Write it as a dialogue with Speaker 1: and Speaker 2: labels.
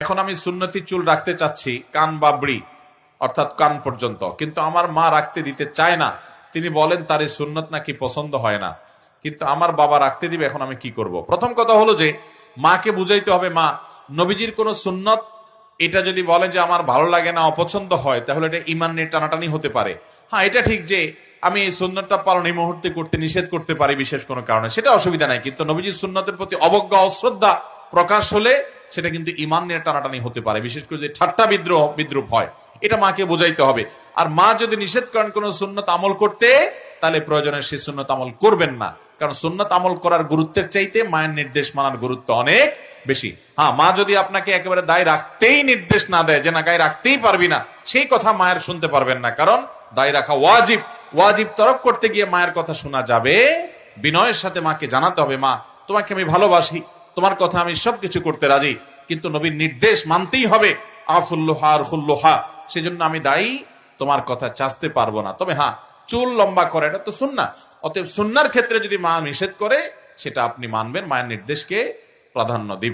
Speaker 1: এখন আমি সুন্নতি চুল রাখতে চাচ্ছি কান বাবড়ি অর্থাৎ কান পর্যন্ত, কিন্তু আমার মা রাখতে দিতে চায় না। তিনি বলেন তার এই সুন্নত নাকি পছন্দ হয় না, কিন্তু আমার বাবা রাখতে দিবে। এখন আমি কি করব? প্রথম কথা হলো যে মাকে বুঝাইতে হবে, মা নবীজির কোন সুন্নত এটা যদি বলে যে আমার ভালো লাগে না, অপছন্দ হয়, তাহলে এটা ইমান নিয়ে টানাটানি হতে পারে। হ্যাঁ, এটা ঠিক যে আমি এই সুন্নতটা পালন এই মুহূর্তে করতে নিষেধ করতে পারি বিশেষ কোনো কারণে, সেটা অসুবিধা নাই। কিন্তু নবীজির সুন্নতের প্রতি অবজ্ঞা অশ্রদ্ধা প্রকাশ হলে সেটা কিন্তু ইমান নিয়ে টানাটানি হতে পারে, বিশেষ করে যে ঠাট্টা বিদ্রুপ হয়। এটা মাকে বোঝাইতে হবে। আর মা যদি নিষেধ করেন কোন সুন্নত আমল করতে, তাহলে প্রয়োজনে সেই সুন্নত আমল করবেন না, কারণ সুন্নত আমল করার গুরুত্বের চাইতে মায়ের নির্দেশ মানার গুরুত্ব অনেক বেশি। হ্যাঁ, মা যদি আপনাকে একেবারে দায় রাখতেই নির্দেশ না দেয় যে না গায়ে রাখতেই পারবি না, সেই কথা মায়ের শুনতে পারবেন না, কারণ দায় রাখা ওয়াজিব। ওয়াজিব তরক করতে গিয়ে মায়ের কথা শোনা যাবে। বিনয়ের সাথে মাকে জানাতে হবে, মা তোমাকে আমি ভালোবাসি, তোমার কথা আমি সবকিছু করতে রাজি, কিন্তু নবীর নির্দেশ মানতেই হবে। আফুল্লোহা আর ফুল্লোহা, সেজন্য আমি দায়ী, তোমার কথা চাচতে পারবো না। তবে হ্যাঁ, চুল লম্বা করে এটা তো সুন্নাহ। অতএব সুন্নাহর ক্ষেত্রে যদি মা নিষেধ করে, সেটা আপনি মানবেন, মায়ের নির্দেশকে প্রাধান্য দিবেন।